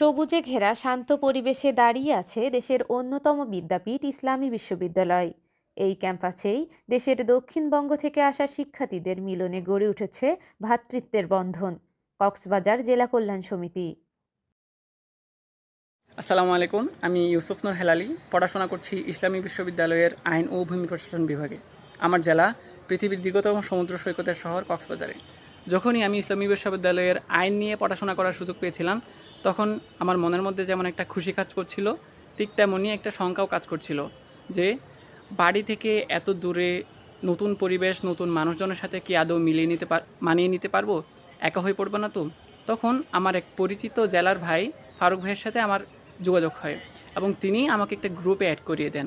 সবুজে ঘেরা শান্ত পরিবেশে দাঁড়িয়ে আছে দেশের অন্যতম বিদ্যাপীঠ ইসলামী বিশ্ববিদ্যালয়। এই ক্যাম্পাসেই দেশের দক্ষিণবঙ্গ থেকে আসা শিক্ষার্থীদের মিলনে গড়ে উঠেছে ভ্রাতৃত্বের বন্ধন। কক্সবাজার জেলা কল্যাণ সমিতি। আসসালামু আলাইকুম। আমি ইউসুফ নূর হেলালি, পড়াশোনা করছি ইসলামী বিশ্ববিদ্যালয়ের আইন ও ভূমি প্রশাসন বিভাগে। আমার জেলা পৃথিবীর দীর্ঘতম সমুদ্র সৈকতের শহর কক্সবাজারে। যখনই আমি ইসলামী বিশ্ববিদ্যালয়ের আইন নিয়ে পড়াশোনা করার সুযোগ পেয়েছিলাম, তখন আমার মনের মধ্যে যেমন একটা খুশি কাজ করছিল, ঠিক তেমনই একটা শঙ্কাও কাজ করছিল যে বাড়ি থেকে এত দূরে নতুন পরিবেশ, নতুন মানুষজনের সাথে কি আদৌ মানিয়ে নিতে পারবো? একা হয়ে পড়বো না তো? তখন আমার এক পরিচিত জেলার ভাই ফারুক ভাইয়ের সাথে আমার যোগাযোগ হয় এবং তিনি আমাকে একটা গ্রুপে অ্যাড করিয়ে দেন।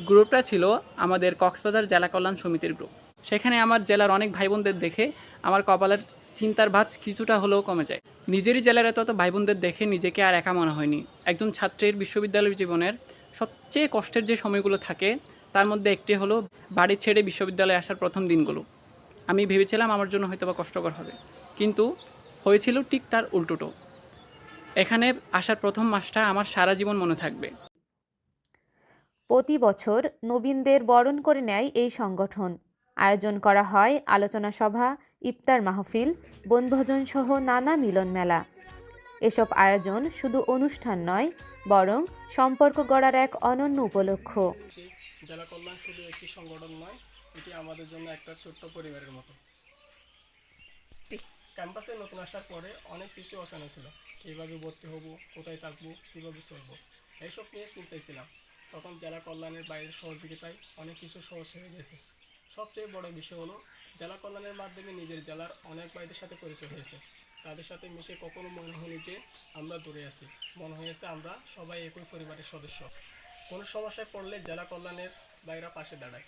গ্রুপটা ছিল আমাদের কক্সবাজার জেলা কল্যাণ সমিতির গ্রুপ। সেখানে আমার জেলার অনেক ভাই বোনদের দেখে আমার কপালের চিন্তার ভাঁজ কিছুটা হলেও কমে যায়। নিজেরই জেলার এত ভাই বোনদের দেখে নিজেকে আর একা মনে হয়নি। একজন ছাত্রের বিশ্ববিদ্যালয় জীবনের সবচেয়ে কষ্টের যে সময়গুলো থাকে, তার মধ্যে একটি হলো বাড়ি ছেড়ে বিশ্ববিদ্যালয়ে আসার প্রথম দিনগুলো। আমি ভেবেছিলাম আমার জন্য হয়তো বা কষ্টকর হবে, কিন্তু হয়েছিল ঠিক তার উল্টোটো। এখানে আসার প্রথম মাসটা আমার সারা জীবন মনে থাকবে। প্রতি বছর নবীনদের বরণ করে নেয় এই সংগঠন। আয়োজন করা হয় আলোচনা সভা, ইফতার মাহফিল, বনভোজন সহ নানা মিলন মেলা। এসব আয়োজন শুধু অনুষ্ঠান নয়, বরং সম্পর্ক গড়ার এক অনন্য উপলক্ষ। জেলা কল্যাণ শুধু একটি সংগঠন নয়, এটি আমাদের জন্য একটা ছোট্ট পরিবারের মতো। ক্যাম্পাসে নতুন আসার পরে অনেক কিছু অজানা ছিল। কীভাবে ভর্তি হব, কোথায় থাকবো, কীভাবে চলবো, এইসব নিয়ে চিন্তায় ছিলাম। তখন জেলা কল্যাণের বাইরের সহযোগিতায় অনেক কিছু সহজ হয়ে গেছে। সবচেয়ে বড় বিষয় হলো জেলা কল্যাণের মাধ্যমে নিজের জেলার অনেক ভাইদের সাথে পরিচয় হয়েছে। তাদের সাথে মিশে কখনো মনে হয়নি যে আমরা দূরে আছি, মনে হয়েছে আমরা সবাই একই পরিবারের সদস্য। কোনো সমস্যায় পড়লে জেলা কল্যাণের বাইরা পাশে দাঁড়ায়।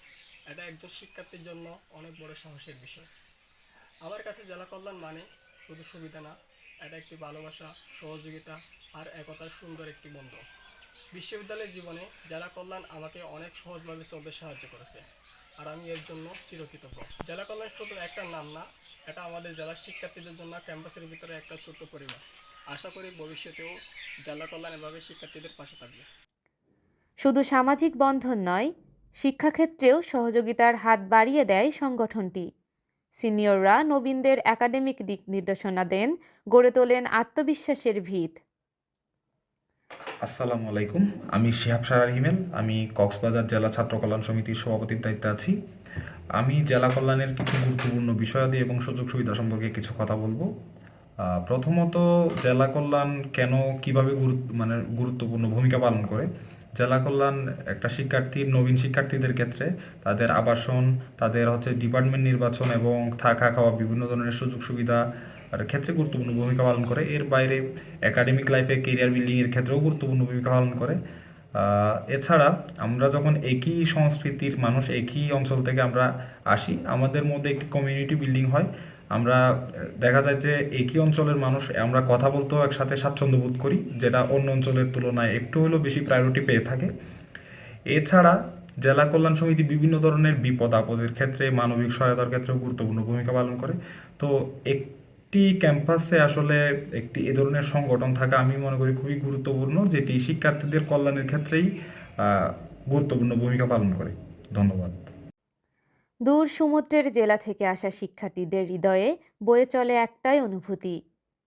এটা একজন শিক্ষার্থীর জন্য অনেক বড় সাহসের বিষয়। আমার কাছে জেলা কল্যাণ মানে শুধু সুবিধা না, এটা একটি ভালোবাসা, সহযোগিতা আর একতার সুন্দর একটি বন্ধন। বিশ্ববিদ্যালয়ের জীবনে জেলা কল্যাণ আমাকে অনেক সহজভাবে চলতে সাহায্য করেছে, আর আমি এর জন্য চিরকৃতজ্ঞ। জেলা কল্যাণ শুধু একটা নাম না, এটা আমাদের জেলার শিক্ষার্থীদের জন্য ক্যাম্পাসের ভিতরে একটা ছোট্ট পরিবার। আশা করি ভবিষ্যতেও জেলা কল্যাণ এভাবে শিক্ষার্থীদের পাশে থাকবে। শুধু সামাজিক বন্ধন নয়, শিক্ষাক্ষেত্রেও সহযোগিতার হাত বাড়িয়ে দেয় সংগঠনটি। সিনিয়ররা নবীনদের একাডেমিক দিক নির্দেশনা দেন, গড়ে তোলেন আত্মবিশ্বাসের ভিত। আসসালামু আলাইকুম। আমি শিহাব সারার হিমেল। আমি কক্সবাজার জেলা ছাত্র কল্যাণ সমিতির সভাপতির দায়িত্বে আছি। আমি জেলা কল্যাণের কিছু গুরুত্বপূর্ণ বিষয়াদি এবং সুযোগ সুবিধা সম্পর্কে কিছু কথা বলবো। প্রথমত, জেলা কল্যাণ কেন কিভাবে গুরুত্বপূর্ণ ভূমিকা পালন করে। জেলা কল্যাণ একটা নবীন শিক্ষার্থীদের ক্ষেত্রে তাদের আবাসন, তাদের ডিপার্টমেন্ট নির্বাচন এবং থাকা খাওয়া বিভিন্ন ধরনের সুযোগ সুবিধা আর ক্ষেত্রে গুরুত্বপূর্ণ ভূমিকা পালন করে। এর বাইরে একাডেমিক লাইফে কেরিয়ার বিল্ডিংয়ের ক্ষেত্রেও গুরুত্বপূর্ণ ভূমিকা পালন করে। এছাড়া আমরা যখন একই সংস্কৃতির মানুষ, একই অঞ্চল থেকে আমরা আসি, আমাদের মধ্যে একটি কমিউনিটি বিল্ডিং হয়। আমরা দেখা যায় যে একই অঞ্চলের মানুষ, আমরা কথা বলতেও একসাথে স্বাচ্ছন্দ্য বোধ করি, যেটা অন্য অঞ্চলের তুলনায় একটু হলেও বেশি প্রায়োরিটি পেয়ে থাকে। এছাড়া জেলা কল্যাণ সমিতি বিভিন্ন ধরনের বিপদ আপদের ক্ষেত্রে, মানবিক সহায়তার ক্ষেত্রেও গুরুত্বপূর্ণ ভূমিকা পালন করে। তো একটি ক্যাম্পাসে আসলে একটি এ ধরনের সংগঠন থাকা আমি মনে করি খুবই গুরুত্বপূর্ণ, যেটি শিক্ষার্থীদের কল্যাণের ক্ষেত্রেই গুরুত্বপূর্ণ ভূমিকা পালন করে। ধন্যবাদ। দূর সমুদ্রের জেলা থেকে আসা শিক্ষার্থীদের হৃদয়ে বয়ে চলে একটাই অনুভূতি,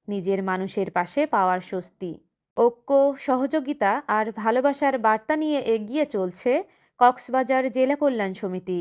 নিজের মানুষের পাশে পাওয়ার স্বস্তি। ঐক্য, সহযোগিতা আর ভালোবাসার বার্তা নিয়ে এগিয়ে চলছে কক্সবাজার জেলা কল্যাণ সমিতি।